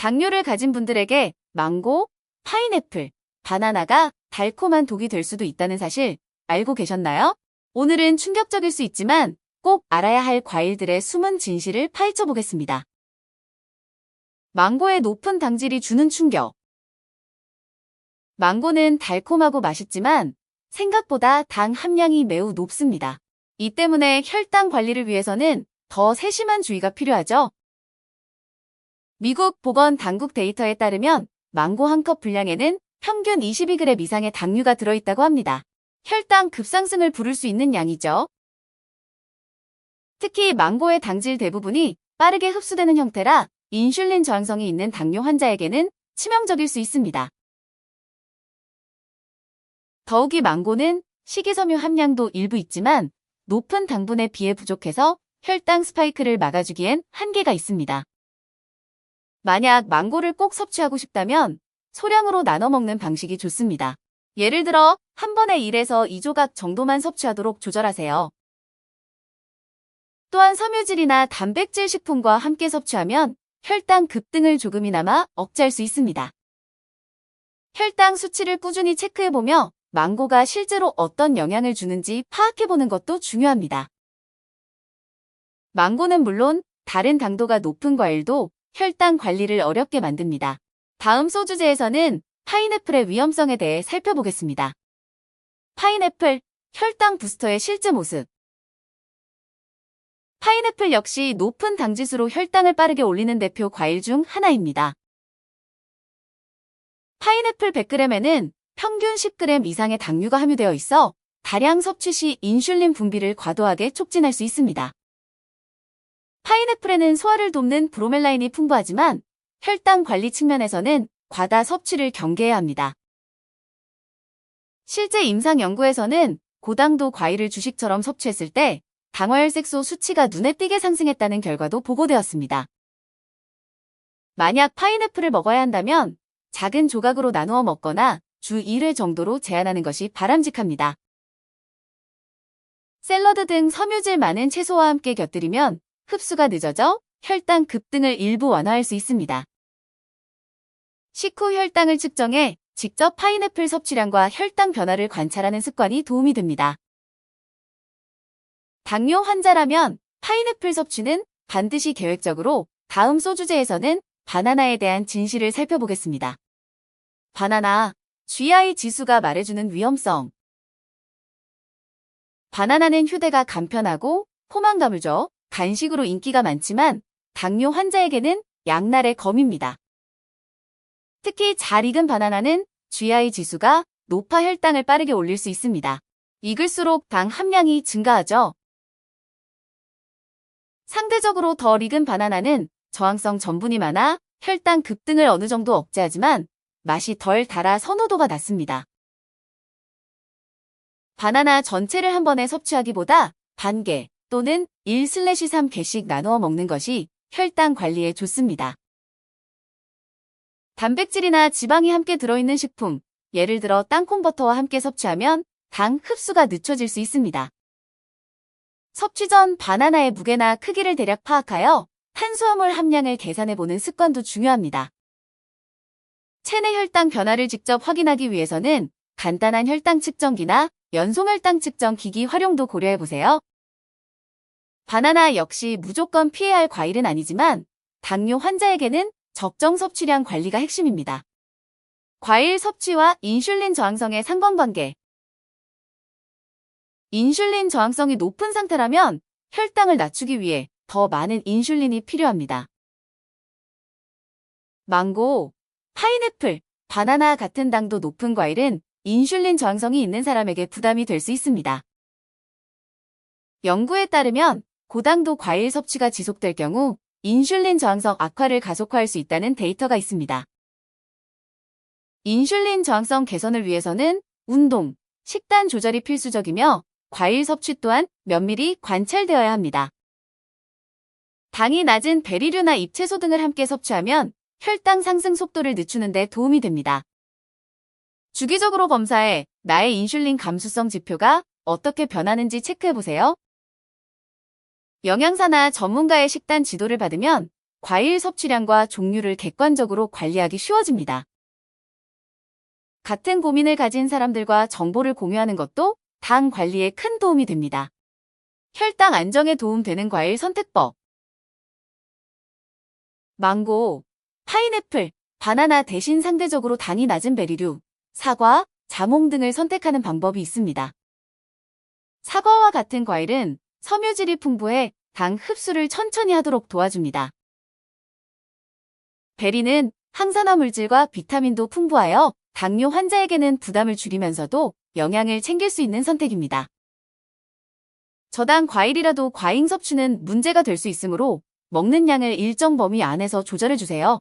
당뇨를 가진 분들에게 망고, 파인애플, 바나나가 달콤한 독이 될 수도 있다는 사실 알고 계셨나요? 오늘은 충격적일 수 있지만 꼭 알아야 할 과일들의 숨은 진실을 파헤쳐 보겠습니다. 망고의 높은 당질이 주는 충격. 망고는 달콤하고 맛있지만 생각보다 당 함량이 매우 높습니다. 이 때문에 혈당 관리를 위해서는 더 세심한 주의가 필요하죠. 미국 보건당국 데이터에 따르면 망고 한 컵 분량에는 평균 22g 이상의 당류가 들어있다고 합니다. 혈당 급상승을 부를 수 있는 양이죠. 특히 망고의 당질 대부분이 빠르게 흡수되는 형태라 인슐린 저항성이 있는 당뇨 환자에게는 치명적일 수 있습니다. 더욱이 망고는 식이섬유 함량도 일부 있지만 높은 당분에 비해 부족해서 혈당 스파이크를 막아주기엔 한계가 있습니다. 만약 망고를 꼭 섭취하고 싶다면 소량으로 나눠 먹는 방식이 좋습니다. 예를 들어 한 번에 1에서 2조각 정도만 섭취하도록 조절하세요. 또한 섬유질이나 단백질 식품과 함께 섭취하면 혈당 급등을 조금이나마 억제할 수 있습니다. 혈당 수치를 꾸준히 체크해보며 망고가 실제로 어떤 영향을 주는지 파악해보는 것도 중요합니다. 망고는 물론 다른 당도가 높은 과일도 혈당 관리를 어렵게 만듭니다. 다음 소주제에서는 파인애플의 위험성에 대해 살펴보겠습니다. 파인애플, 혈당 부스터의 실제 모습. 파인애플 역시 높은 당지수로 혈당을 빠르게 올리는 대표 과일 중 하나입니다. 파인애플 100g에는 평균 10g 이상의 당류가 함유되어 있어 다량 섭취 시 인슐린 분비를 과도하게 촉진할 수 있습니다. 파인애플에는 소화를 돕는 브로멜라인이 풍부하지만 혈당 관리 측면에서는 과다 섭취를 경계해야 합니다. 실제 임상 연구에서는 고당도 과일을 주식처럼 섭취했을 때 당화혈색소 수치가 눈에 띄게 상승했다는 결과도 보고되었습니다. 만약 파인애플을 먹어야 한다면 작은 조각으로 나누어 먹거나 주 1회 정도로 제한하는 것이 바람직합니다. 샐러드 등 섬유질 많은 채소와 함께 곁들이면 흡수가 늦어져 혈당 급등을 일부 완화할 수 있습니다. 식후 혈당을 측정해 직접 파인애플 섭취량과 혈당 변화를 관찰하는 습관이 도움이 됩니다. 당뇨 환자라면 파인애플 섭취는 반드시 계획적으로. 다음 소주제에서는 바나나에 대한 진실을 살펴보겠습니다. 바나나, GI 지수가 말해주는 위험성. 바나나는 휴대가 간편하고 포만감을 줘 간식으로 인기가 많지만 당뇨 환자에게는 양날의 검입니다. 특히 잘 익은 바나나는 GI 지수가 높아 혈당을 빠르게 올릴 수 있습니다. 익을수록 당 함량이 증가하죠. 상대적으로 덜 익은 바나나는 저항성 전분이 많아 혈당 급등을 어느 정도 억제하지만 맛이 덜 달아 선호도가 낮습니다. 바나나 전체를 한 번에 섭취하기보다 반개 또는 1/3개씩 나누어 먹는 것이 혈당 관리에 좋습니다. 단백질이나 지방이 함께 들어있는 식품, 예를 들어 땅콩버터와 함께 섭취하면 당 흡수가 늦춰질 수 있습니다. 섭취 전 바나나의 무게나 크기를 대략 파악하여 탄수화물 함량을 계산해보는 습관도 중요합니다. 체내 혈당 변화를 직접 확인하기 위해서는 간단한 혈당 측정기나 연속 혈당 측정 기기 활용도 고려해보세요. 바나나 역시 무조건 피해야 할 과일은 아니지만 당뇨 환자에게는 적정 섭취량 관리가 핵심입니다. 과일 섭취와 인슐린 저항성의 상관관계. 인슐린 저항성이 높은 상태라면 혈당을 낮추기 위해 더 많은 인슐린이 필요합니다. 망고, 파인애플, 바나나 같은 당도 높은 과일은 인슐린 저항성이 있는 사람에게 부담이 될 수 있습니다. 연구에 따르면 고당도 과일 섭취가 지속될 경우 인슐린 저항성 악화를 가속화할 수 있다는 데이터가 있습니다. 인슐린 저항성 개선을 위해서는 운동, 식단 조절이 필수적이며 과일 섭취 또한 면밀히 관찰되어야 합니다. 당이 낮은 베리류나 잎채소 등을 함께 섭취하면 혈당 상승 속도를 늦추는 데 도움이 됩니다. 주기적으로 검사해 나의 인슐린 감수성 지표가 어떻게 변하는지 체크해보세요. 영양사나 전문가의 식단 지도를 받으면 과일 섭취량과 종류를 객관적으로 관리하기 쉬워집니다. 같은 고민을 가진 사람들과 정보를 공유하는 것도 당 관리에 큰 도움이 됩니다. 혈당 안정에 도움되는 과일 선택법. 망고, 파인애플, 바나나 대신 상대적으로 당이 낮은 베리류, 사과, 자몽 등을 선택하는 방법이 있습니다. 사과와 같은 과일은 섬유질이 풍부해 당 흡수를 천천히 하도록 도와줍니다. 베리는 항산화 물질과 비타민도 풍부하여 당뇨 환자에게는 부담을 줄이면서도 영양을 챙길 수 있는 선택입니다. 저당 과일이라도 과잉 섭취는 문제가 될 수 있으므로 먹는 양을 일정 범위 안에서 조절해주세요.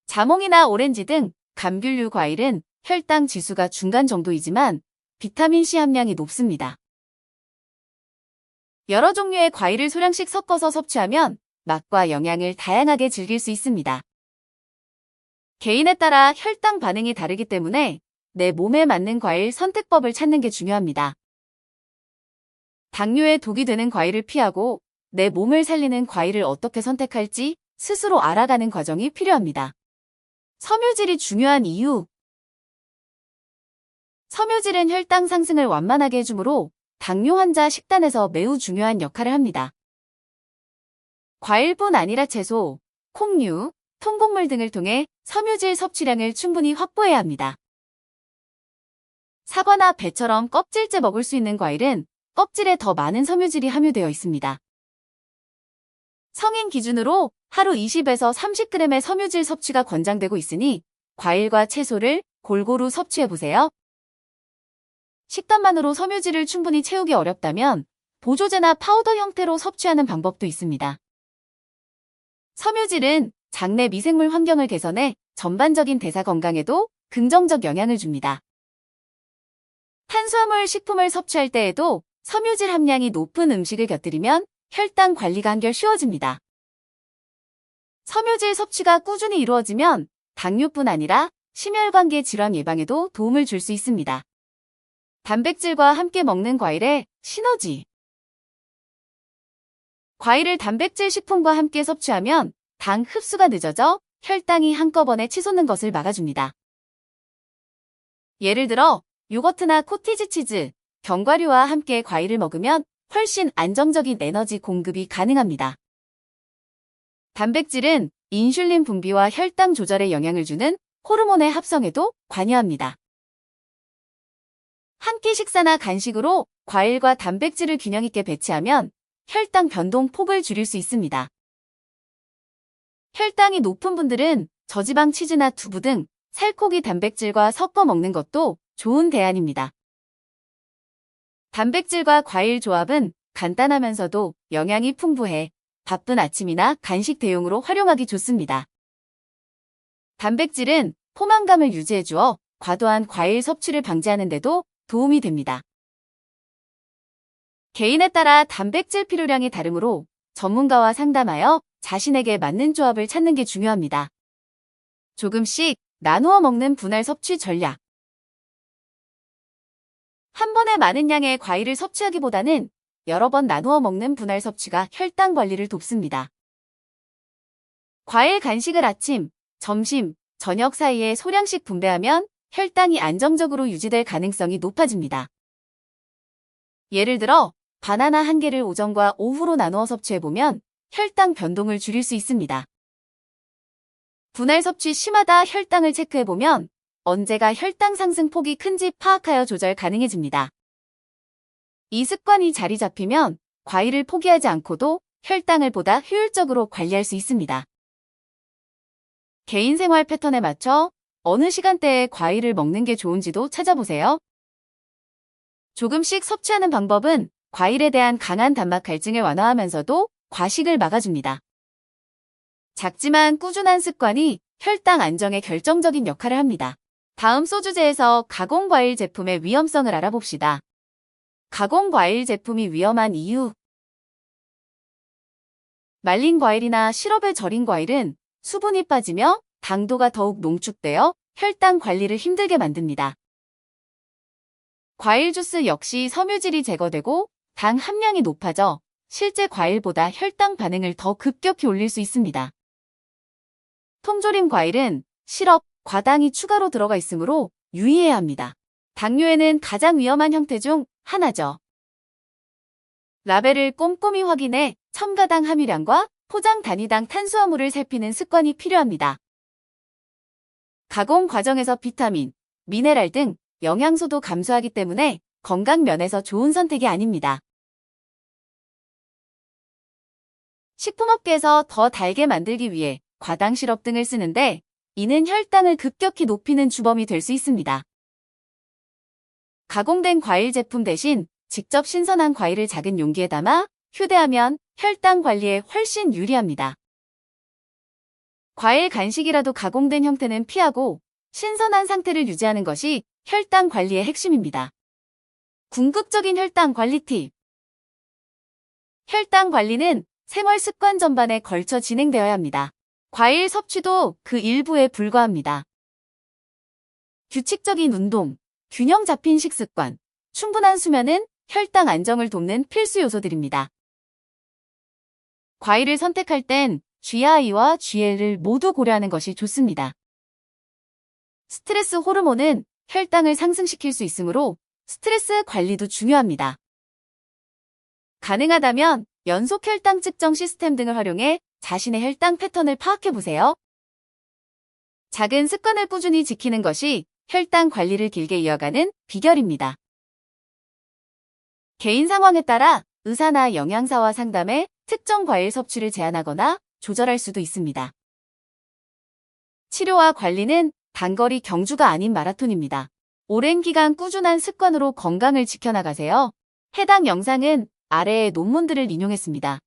자몽이나 오렌지 등 감귤류 과일은 혈당 지수가 중간 정도이지만 비타민C 함량이 높습니다. 여러 종류의 과일을 소량씩 섞어서 섭취하면 맛과 영양을 다양하게 즐길 수 있습니다. 개인에 따라 혈당 반응이 다르기 때문에 내 몸에 맞는 과일 선택법을 찾는 게 중요합니다. 당뇨에 독이 되는 과일을 피하고 내 몸을 살리는 과일을 어떻게 선택할지 스스로 알아가는 과정이 필요합니다. 섬유질이 중요한 이유. 섬유질은 혈당 상승을 완만하게 해주므로 당뇨 환자 식단에서 매우 중요한 역할을 합니다. 과일뿐 아니라 채소, 콩류, 통곡물 등을 통해 섬유질 섭취량을 충분히 확보해야 합니다. 사과나 배처럼 껍질째 먹을 수 있는 과일은 껍질에 더 많은 섬유질이 함유되어 있습니다. 성인 기준으로 하루 20에서 30g의 섬유질 섭취가 권장되고 있으니 과일과 채소를 골고루 섭취해보세요. 식단만으로 섬유질을 충분히 채우기 어렵다면 보조제나 파우더 형태로 섭취하는 방법도 있습니다. 섬유질은 장내 미생물 환경을 개선해 전반적인 대사 건강에도 긍정적 영향을 줍니다. 탄수화물 식품을 섭취할 때에도 섬유질 함량이 높은 음식을 곁들이면 혈당 관리가 한결 쉬워집니다. 섬유질 섭취가 꾸준히 이루어지면 당뇨뿐 아니라 심혈관계 질환 예방에도 도움을 줄 수 있습니다. 단백질과 함께 먹는 과일의 시너지. 과일을 단백질 식품과 함께 섭취하면 당 흡수가 늦어져 혈당이 한꺼번에 치솟는 것을 막아줍니다. 예를 들어 요거트나 코티지 치즈, 견과류와 함께 과일을 먹으면 훨씬 안정적인 에너지 공급이 가능합니다. 단백질은 인슐린 분비와 혈당 조절에 영향을 주는 호르몬의 합성에도 관여합니다. 한 끼 식사나 간식으로 과일과 단백질을 균형 있게 배치하면 혈당 변동 폭을 줄일 수 있습니다. 혈당이 높은 분들은 저지방 치즈나 두부 등 살코기 단백질과 섞어 먹는 것도 좋은 대안입니다. 단백질과 과일 조합은 간단하면서도 영양이 풍부해 바쁜 아침이나 간식 대용으로 활용하기 좋습니다. 단백질은 포만감을 유지해주어 과도한 과일 섭취를 방지하는 데도 도움이 됩니다. 개인에 따라 단백질 필요량이 다르므로 전문가와 상담하여 자신에게 맞는 조합을 찾는 게 중요합니다. 조금씩 나누어 먹는 분할 섭취 전략. 한 번에 많은 양의 과일을 섭취하기보다는 여러 번 나누어 먹는 분할 섭취가 혈당 관리를 돕습니다. 과일 간식을 아침, 점심, 저녁 사이에 소량씩 분배하면 혈당이 안정적으로 유지될 가능성이 높아집니다. 예를 들어 바나나 한 개를 오전과 오후로 나누어 섭취해보면 혈당 변동을 줄일 수 있습니다. 분할 섭취 심하다 혈당을 체크해보면 언제가 혈당 상승 폭이 큰지 파악하여 조절 가능해집니다. 이 습관이 자리 잡히면 과일을 포기하지 않고도 혈당을 보다 효율적으로 관리할 수 있습니다. 개인 생활 패턴에 맞춰 어느 시간대에 과일을 먹는 게 좋은지도 찾아보세요. 조금씩 섭취하는 방법은 과일에 대한 강한 단맛 갈증을 완화하면서도 과식을 막아줍니다. 작지만 꾸준한 습관이 혈당 안정에 결정적인 역할을 합니다. 다음 소주제에서 가공과일 제품의 위험성을 알아봅시다. 가공과일 제품이 위험한 이유. 말린 과일이나 시럽에 절인 과일은 수분이 빠지며 당도가 더욱 농축되어 혈당 관리를 힘들게 만듭니다. 과일 주스 역시 섬유질이 제거되고 당 함량이 높아져 실제 과일보다 혈당 반응을 더 급격히 올릴 수 있습니다. 통조림 과일은 시럽, 과당이 추가로 들어가 있으므로 유의해야 합니다. 당뇨에는 가장 위험한 형태 중 하나죠. 라벨을 꼼꼼히 확인해 첨가당 함유량과 포장 단위당 탄수화물을 살피는 습관이 필요합니다. 가공 과정에서 비타민, 미네랄 등 영양소도 감소하기 때문에 건강 면에서 좋은 선택이 아닙니다. 식품업계에서 더 달게 만들기 위해 과당 시럽 등을 쓰는데 이는 혈당을 급격히 높이는 주범이 될 수 있습니다. 가공된 과일 제품 대신 직접 신선한 과일을 작은 용기에 담아 휴대하면 혈당 관리에 훨씬 유리합니다. 과일 간식이라도 가공된 형태는 피하고 신선한 상태를 유지하는 것이 혈당 관리의 핵심입니다. 궁극적인 혈당 관리 팁. 혈당 관리는 생활 습관 전반에 걸쳐 진행되어야 합니다. 과일 섭취도 그 일부에 불과합니다. 규칙적인 운동, 균형 잡힌 식습관, 충분한 수면은 혈당 안정을 돕는 필수 요소들입니다. 과일을 선택할 땐 GI와 GL을 모두 고려하는 것이 좋습니다. 스트레스 호르몬은 혈당을 상승시킬 수 있으므로 스트레스 관리도 중요합니다. 가능하다면 연속 혈당 측정 시스템 등을 활용해 자신의 혈당 패턴을 파악해보세요. 작은 습관을 꾸준히 지키는 것이 혈당 관리를 길게 이어가는 비결입니다. 개인 상황에 따라 의사나 영양사와 상담해 특정 과일 섭취를 제한하거나 조절할 수도 있습니다. 치료와 관리는 단거리 경주가 아닌 마라톤입니다. 오랜 기간 꾸준한 습관으로 건강을 지켜나가세요. 해당 영상은 아래의 논문들을 인용했습니다.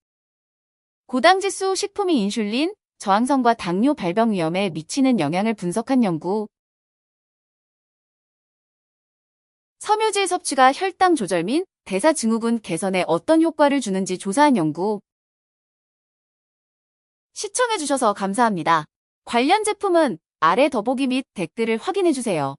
고당지수 식품이 인슐린, 저항성과 당뇨 발병 위험에 미치는 영향을 분석한 연구. 섬유질 섭취가 혈당 조절 및 대사증후군 개선에 어떤 효과를 주는지 조사한 연구. 시청해주셔서 감사합니다. 관련 제품은 아래 더보기 및 댓글을 확인해주세요.